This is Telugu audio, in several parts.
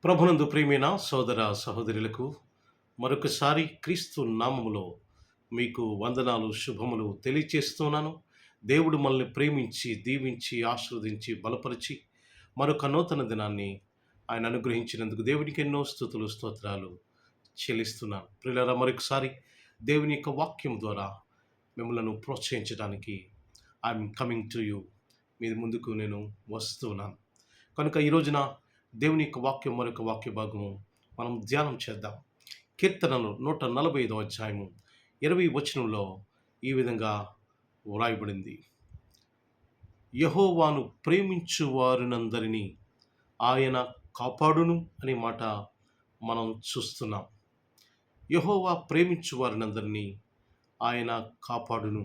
ప్రభునందు ప్రియమైన సోదర సహోదరులకు మరొకసారి క్రీస్తు నామములో మీకు వందనాలు శుభములు తెలియచేస్తున్నాను. దేవుడు మనల్ని ప్రేమించి దీవించి ఆశీర్వదించి బలపరిచి మరొక నూతన దినాన్ని ఆయన అనుగ్రహించినందుకు దేవునికి ఎన్నో స్తుతులు స్తోత్రాలు చెల్లిస్తున్నాను. ప్రియులారా, మరొకసారి దేవుని యొక్క వాక్యం ద్వారా మిమ్మల్ని ప్రోత్సహించడానికి ఐఎమ్ కమింగ్ టు యూ, మీ ముందుకు నేను వస్తున్నాను. కనుక ఈ రోజున దేవుని యొక్క వాక్యం మరొక వాక్య భాగము మనం ధ్యానం చేద్దాం. కీర్తనలు 145 అధ్యాయము 20 వచనంలో ఈ విధంగా వ్రాయబడింది. యెహోవాను ప్రేమించు వారినందరినీ ఆయన కాపాడును అనే మాట మనం చూస్తున్నాం. యెహోవా ప్రేమించు వారినందరినీ ఆయన కాపాడును.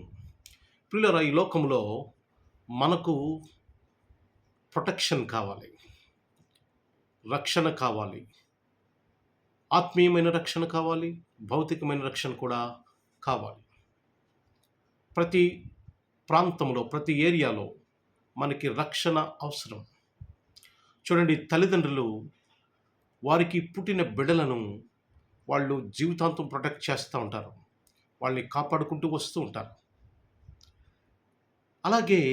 ప్రియులారా, ఈ లోకంలో మనకు ప్రొటెక్షన్ కావాలి, రక్షణ కావాలి. ఆత్మీయమైన రక్షణ కావాలి, భౌతికమైన రక్షణ కూడా కావాలి. ప్రతి ప్రాంతంలో, ప్రతి ఏరియాలో మనకి రక్షణ అవసరం. చూడండి, తల్లిదండ్రులు వారికి పుట్టిన బిడ్డలను వాళ్ళు జీవితాంతం ప్రొటెక్ట్ చేస్తూ ఉంటారు, వాళ్ళని కాపాడుకుంటూ వస్తూ ఉంటారు. అలాగే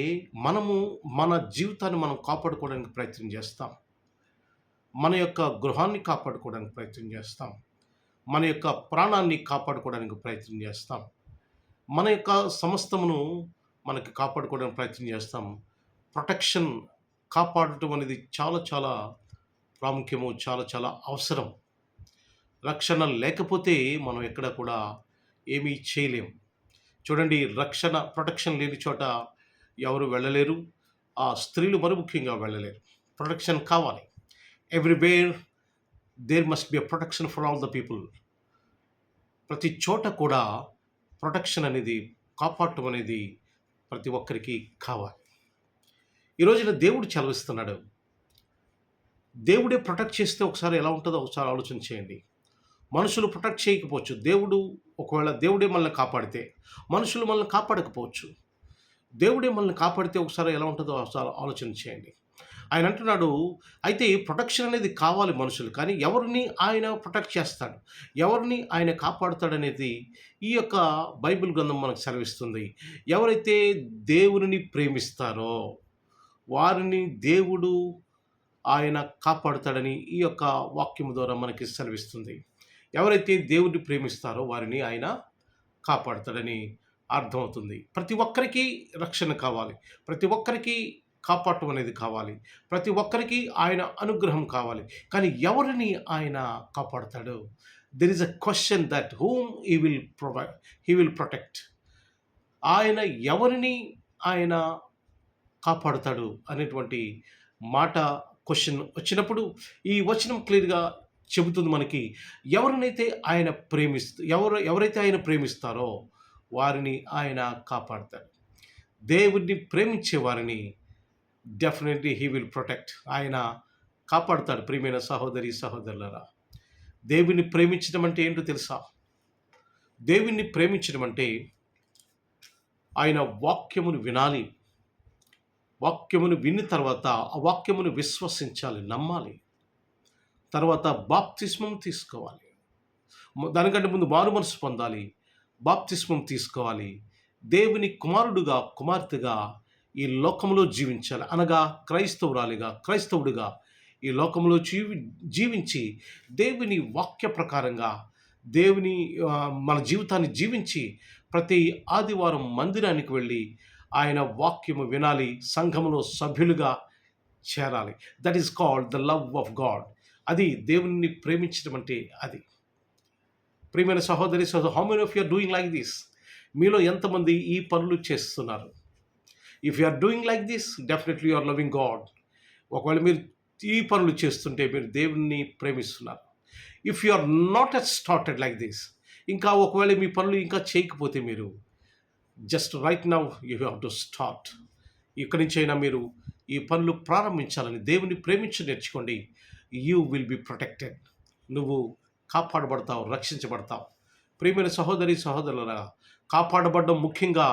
మనము మన జీవితాన్ని మనం కాపాడుకోవడానికి ప్రయత్నం చేస్తాం. మన యొక్క గృహాన్ని కాపాడుకోవడానికి ప్రయత్నం చేస్తాం. మన యొక్క ప్రాణాన్ని కాపాడుకోవడానికి ప్రయత్నం చేస్తాం. మన యొక్క సమస్తమును మనకి కాపాడుకోవడానికి ప్రయత్నం చేస్తాం. ప్రొటెక్షన్, కాపాడటం అనేది చాలా చాలా ప్రాముఖ్యము, చాలా చాలా అవసరం. రక్షణ లేకపోతే మనం ఎక్కడ కూడా ఏమీ చేయలేం. చూడండి, రక్షణ, ప్రొటెక్షన్ లేని చోట ఎవరు వెళ్ళలేరు. ఆ స్త్రీలు మరి ముఖ్యంగా వెళ్ళలేరు. ప్రొటెక్షన్ కావాలి. Everywhere there must be a protection for all the people. ప్రతి చోట కూడా ప్రొటెక్షన్ అనేది, కాపాడటం అనేది ప్రతి ఒక్కరికి కావాలి. ఈ రోజున దేవుడు చలవిస్తున్నాడు. దేవుడే ప్రొటెక్ట్ చేస్తే ఒకసారి ఎలా ఉంటుందో ఒకసారి ఆలోచన చేయండి. మనుషులు ప్రొటెక్ట్ చేయకపోవచ్చు. ఒకవేళ దేవుడే మనల్ని కాపాడితే, మనుషులు మనల్ని కాపాడకపోవచ్చు. దేవుడే మనల్ని కాపాడితే ఒకసారి ఎలా ఉంటుందో ఒకసారి ఆలోచన చేయండి. ఆయన అంటున్నాడు, అయితే ప్రొటెక్షన్ అనేది కావాలి మనుషులు, కానీ ఎవరిని ఆయన ప్రొటెక్ట్ చేస్తాడు, ఎవరిని ఆయన కాపాడుతాడనేది ఈ యొక్క బైబిల్ గ్రంథం మనకు సెలవిస్తుంది. ఎవరైతే దేవుని ప్రేమిస్తారో వారిని దేవుడు ఆయన కాపాడుతాడని ఈ యొక్క వాక్యం ద్వారా మనకి సెలవిస్తుంది. ఎవరైతే దేవుడిని ప్రేమిస్తారో వారిని ఆయన కాపాడుతాడని అర్థమవుతుంది. ప్రతి ఒక్కరికి రక్షణ కావాలి, ప్రతి ఒక్కరికి కాపాడటం అనేది కావాలి, ప్రతి ఒక్కరికి ఆయన అనుగ్రహం కావాలి. కానీ ఎవరిని ఆయన కాపాడుతాడు? There is a question that whom he will protect. ఆయన ఎవరిని ఆయన కాపాడుతాడు అనేటువంటి మాట క్వశ్చన్ వచ్చినప్పుడు ఈ వచనం క్లియర్గా చెబుతుంది మనకి. ఎవరినైతే ఆయన ఎవరైతే ఆయన ప్రేమిస్తారో వారిని ఆయన కాపాడతాడు. దేవుడిని ప్రేమించే వారిని డెఫినెట్లీ హీ విల్ ప్రొటెక్ట్. ఆయన కాపాడుతాడు. ప్రియమైన సహోదరి సహోదరులారా, దేవుని ప్రేమించడం అంటే ఏంటో తెలుసా? దేవుణ్ణి ప్రేమించడం అంటే ఆయన వాక్యమును వినాలి, వాక్యమును విన్న తర్వాత ఆ వాక్యమును విశ్వసించాలి, నమ్మాలి, తర్వాత బాప్తిస్మం తీసుకోవాలి. దానికంటే ముందు మారు మనసు పొందాలి, బాప్తిస్మం తీసుకోవాలి, దేవుని కుమారుడుగా కుమార్తెగా ఈ లోకంలో జీవించాలి. అనగా క్రైస్తవుడిగా ఈ లోకంలో జీవించి దేవుని వాక్య ప్రకారంగా మన జీవితాన్ని జీవించి ప్రతి ఆదివారం మందిరానికి వెళ్ళి ఆయన వాక్యము వినాలి, సంఘములో సభ్యులుగా చేరాలి. That is called the love of God. అది దేవుని ప్రేమించడం అంటే అది. ప్రియమైన సహోదరి how many of you are doing like this? మీలో ఎంతమంది ఈ పనులు చేస్తున్నారు? If you are doing like this, definitely you are loving God. ఒకవేళ మీరు ఈ పనులు చేస్తుంటే మీరు దేవుణ్ణి ప్రేమిస్తున్నారు. If you are not yet started like this, ఇంకా ఒకవేళ మీ పనులు ఇంకా చేయకపోతే మీరు just right now you have to start. ఇక్కడి నుంచి అయినా మీరు ఈ పనులు ప్రారంభించాలని, దేవుని ప్రేమించి నేర్చుకోండి. You will be protected. నువ్వు కాపాడబడతావు, రక్షించబడతావు. ప్రియమైన సహోదరి సహోదరులారా, కాపాడబడడం ముఖ్యంగా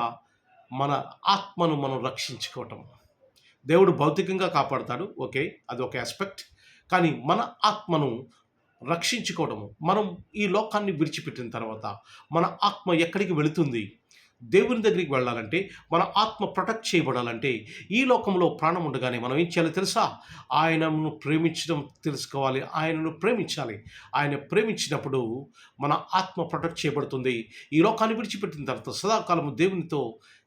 మన ఆత్మను మనం రక్షించుకోవటం. దేవుడు భౌతికంగా కాపాడతాడు, ఓకే, అది ఒక ఆస్పెక్ట్. కానీ మన ఆత్మను రక్షించుకోవడము, మనం ఈ లోకాన్ని విడిచిపెట్టిన తర్వాత మన ఆత్మ ఎక్కడికి వెళుతుంది? దేవుని దగ్గరికి వెళ్ళాలంటే, మన ఆత్మ ప్రొటెక్ట్ చేయబడాలంటే, ఈ లోకంలో ప్రాణం ఉండగానే మనం ఏం చేయాలో తెలుసా? ఆయనను ప్రేమించడం తెలుసుకోవాలి. ఆయనను ప్రేమించాలి. ఆయన ప్రేమించినప్పుడు మన ఆత్మ ప్రొటెక్ట్ చేయబడుతుంది. ఈ లోకాన్ని విడిచిపెట్టిన తర్వాత సదాకాలము దేవునితో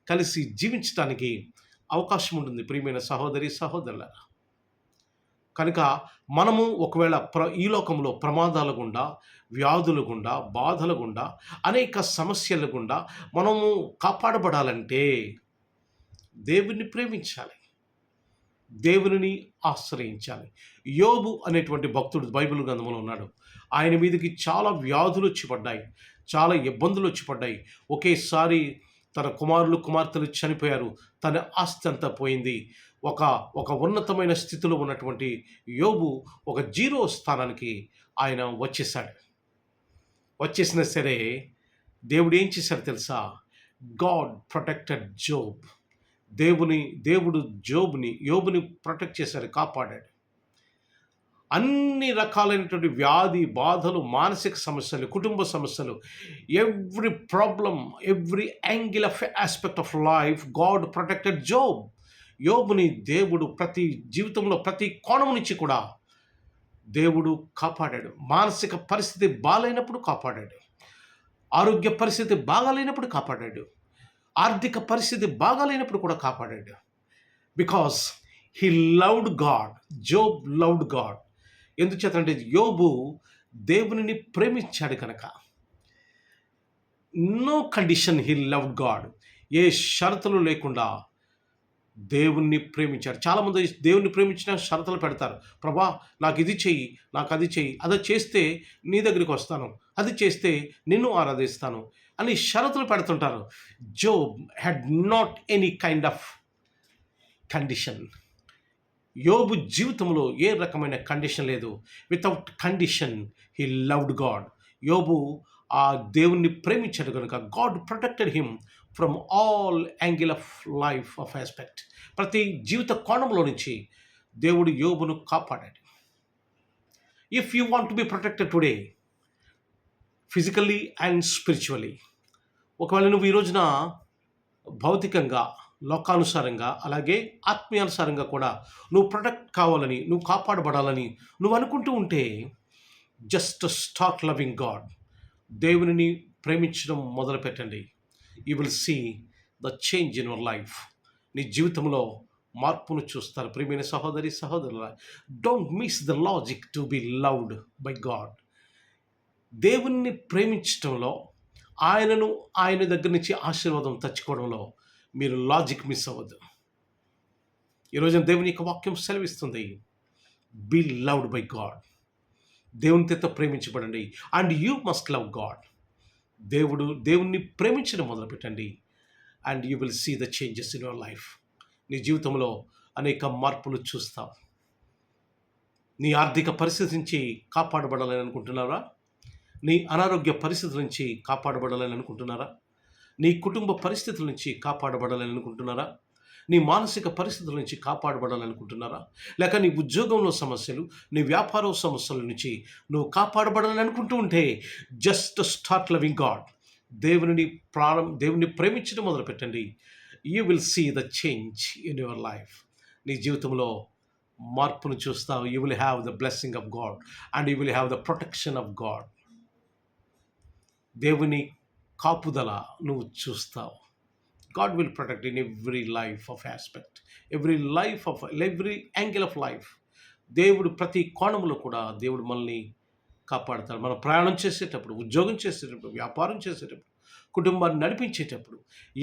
కలిసి జీవించటానికి అవకాశం ఉంటుంది. ప్రియమైన సహోదరి సహోదరులారా, కనుక మనము ఒకవేళ ఈ లోకంలో ప్రమాదాల గుండా, వ్యాధుల గుండా, బాధల గుండా, అనేక సమస్యల గుండా మనము కాపాడబడాలంటే దేవుణ్ణి ప్రేమించాలి. దేవునిని ఆశ్రయించాలి. యోబు అనేటువంటి భక్తుడు బైబిల్ గ్రంథంలో ఉన్నాడు. ఆయన మీదకి చాలా వ్యాధులు వచ్చి పడ్డాయి. చాలా ఇబ్బందులు వచ్చి పడ్డాయి. ఒకేసారి తన కుమారులు, కుమార్తెలు చనిపోయారు. తన ఆస్తి అంతా పోయింది. ఒక ఒక ఉన్నతమైన స్థితిలో ఉన్నటువంటి యోబు ఒక జీరో స్థానానికి ఆయన వచ్చేసాడు. వచ్చేసినా సరే దేవుడు ఏం చేశాడు తెలుసా? God protected Job. దేవుడు యోబుని ప్రొటెక్ట్ చేశాడు, కాపాడాడు. అన్ని రకాలైనటువంటి వ్యాధి, బాధలు, మానసిక సమస్యలు, కుటుంబ సమస్యలు, every problem, every angle of aspect of life God protected Job. యోబుని దేవుడు జీవితంలో ప్రతి కోణం నుంచి కూడా దేవుడు కాపాడాడు. మానసిక పరిస్థితి బాగాలేనప్పుడు కాపాడాడు. ఆరోగ్య పరిస్థితి బాగాలేనప్పుడు కాపాడాడు. ఆర్థిక పరిస్థితి బాగాలేనప్పుడు కూడా కాపాడాడు. Because he loved God. Job loved God. ఎందుచేతంటే యోబు దేవునిని ప్రేమించాడు కనుక. No condition he loved God. ఏ షరతులు లేకుండా దేవుణ్ణి ప్రేమించాడు. చాలామంది దేవుణ్ణి ప్రేమించిన షరతులు పెడతారు. ప్రభా, నాకు ఇది చెయ్యి, నాకు అది చెయ్యి, అది చేస్తే నీ దగ్గరికి వస్తాను, అది చేస్తే నిన్ను ఆరాధిస్తాను అని షరతులు పెడుతుంటారు. Job had not any kind of condition. యోబు జీవితంలో ఏ రకమైన కండిషన్ లేదు. Without condition he loved God. యోబు ఆ దేవుణ్ణి ప్రేమించాడు కనుక God protected him from all angle of life of aspect. ప్రతి జీవిత కోణంలో నుంచి దేవుడు యోబును కాపాడాడు. If you want to be protected today physically and spiritually, ఒకవేళ నువ్వు ఈ రోజున భౌతికంగా, లోకానుసారంగా, అలాగే ఆత్మీయానుసారంగా కూడా నువ్వు ప్రొటెక్ట్ కావాలని, నువ్వు కాపాడబడాలని నువ్వు అనుకుంటూ ఉంటే, జస్ట్ స్టార్ట్ లవింగ్ గాడ్. దేవునిని ప్రేమించడం మొదలుపెట్టండి. You will see the change in your life. నీ జీవితంలో మార్పును చూస్తారు. ప్రియమైన సహోదరి సహోదరుల, don't miss the logic to be loved by God. దేవుణ్ణి ప్రేమించడంలో, ఆయన దగ్గర నుంచి ఆశీర్వాదం తెచ్చుకోవడంలో మీరు లాజిక్ మిస్ అవ్వద్దు. ఈరోజు దేవుని యొక్క వాక్యం సెలవిస్తుంది, బీ లవ్డ్ బై గాడ్. దేవునితో ప్రేమించబడండి. And you must love God. దేవుణ్ణి ప్రేమించడం మొదలుపెట్టండి. And you will see the changes in your life. నీ జీవితంలో అనేక మార్పులు చూస్తావు. నీ ఆర్థిక పరిస్థితి నుంచి కాపాడబడాలని అనుకుంటున్నారా? నీ అనారోగ్య పరిస్థితుల నుంచి కాపాడబడాలని అనుకుంటున్నారా? నీ కుటుంబ పరిస్థితుల నుంచి కాపాడబడాలని అనుకుంటున్నారా? నీ మానసిక పరిస్థితుల నుంచి కాపాడబడాలనుకుంటున్నారా? లేక నీ ఉద్యోగంలో సమస్యలు, నీ వ్యాపార సమస్యల నుంచి నువ్వు కాపాడబడాలని అనుకుంటూ ఉంటే, జస్ట్ స్టార్ట్ లవింగ్ గాడ్. దేవుని ప్రేమించడం మొదలుపెట్టండి. You will see the change in your life. నీ జీవితంలో మార్పును చూస్తావు. You will have the blessing of God and you will have the protection of God. దేవుని కాపుదల నువ్వు చూస్తావు. God will protect in every life of aspect, every angle of life. దేవుడు ప్రతి కోణంలో కూడా దేవుడు మనల్ని కాపాడతాడు. మనం ప్రయాణం చేసేటప్పుడు, ఉద్యోగం చేసేటప్పుడు, వ్యాపారం చేసేటప్పుడు, కుటుంబాన్ని నడిపించేటప్పుడు,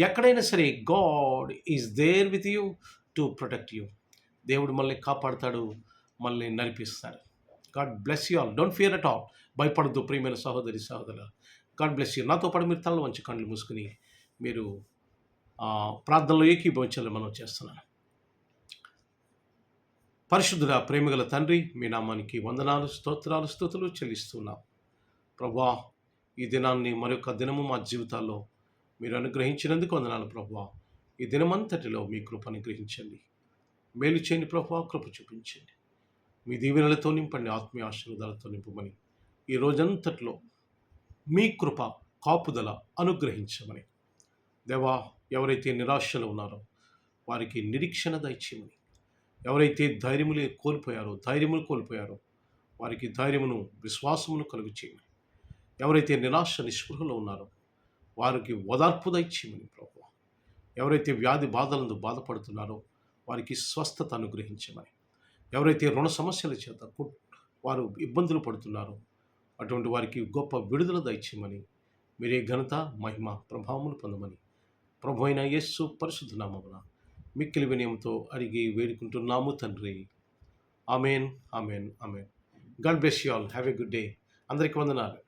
ఎక్కడైనా సరే God is there with you to protect you. దేవుడు మనల్ని కాపాడతాడు, మనల్ని నడిపిస్తాడు. God bless you all. Don't fear at all. భయపడద్దు ప్రియమైన సహోదరి సహోదరులు. God bless you. నాతో పాటు మీరు తల వంచి కళ్ళు మూసుకుని మీరు ప్రార్థనలో ఏకీభవించాలని మనం చేస్తున్నాను. పరిశుద్ధుడా, ప్రేమగల తండ్రి, మీ నామానికి వందనాలు, స్తోత్రాలు, స్తుతులు చెల్లిస్తున్నాం. ప్రభువా, ఈ దినాన్ని మరొక దినము మా జీవితాల్లో మీరు అనుగ్రహించినందుకు వందనాలు ప్రభువా. ఈ దినమంతటిలో మీ కృప అనుగ్రహించండి. మేలు చేయండి ప్రభువా, కృప చూపించండి. మీ దీవెనలతో నింపండి, ఆత్మీయ ఆశీర్వాదాలతో నింపమని ఈ రోజంతట్లో మీ కృప కాపుదల అనుగ్రహించమని దేవా, ఎవరైతే నిరాశలో ఉన్నారో వారికి నిరీక్షణ దయచేయమని, ఎవరైతే ధైర్యమును కోల్పోయారో వారికి ధైర్యమును విశ్వాసమును కలుగు చేయమని, ఎవరైతే నిరాశ నిస్పృహలో ఉన్నారో వారికి ఓదార్పు దయచేయమని ప్రభువా, ఎవరైతే వ్యాధి బాధలందు బాధపడుతున్నారో వారికి స్వస్థత అనుగ్రహించమని, ఎవరైతే రుణ సమస్యల చేత వారు ఇబ్బందులు పడుతున్నారో అటువంటి వారికి గొప్ప విడుదల దయచేయమని, మీరే ఘనత మహిమ ప్రభావములు పొందమని ప్రభు అయిన యేసు పరిశుద్ధ నామమున మిక్కిలి వినయంతో అడిగి వేడుకుంటున్నాము తండ్రి. Amen, amen, amen. God bless you all. Have a good day. అందరికీ వందనాలు.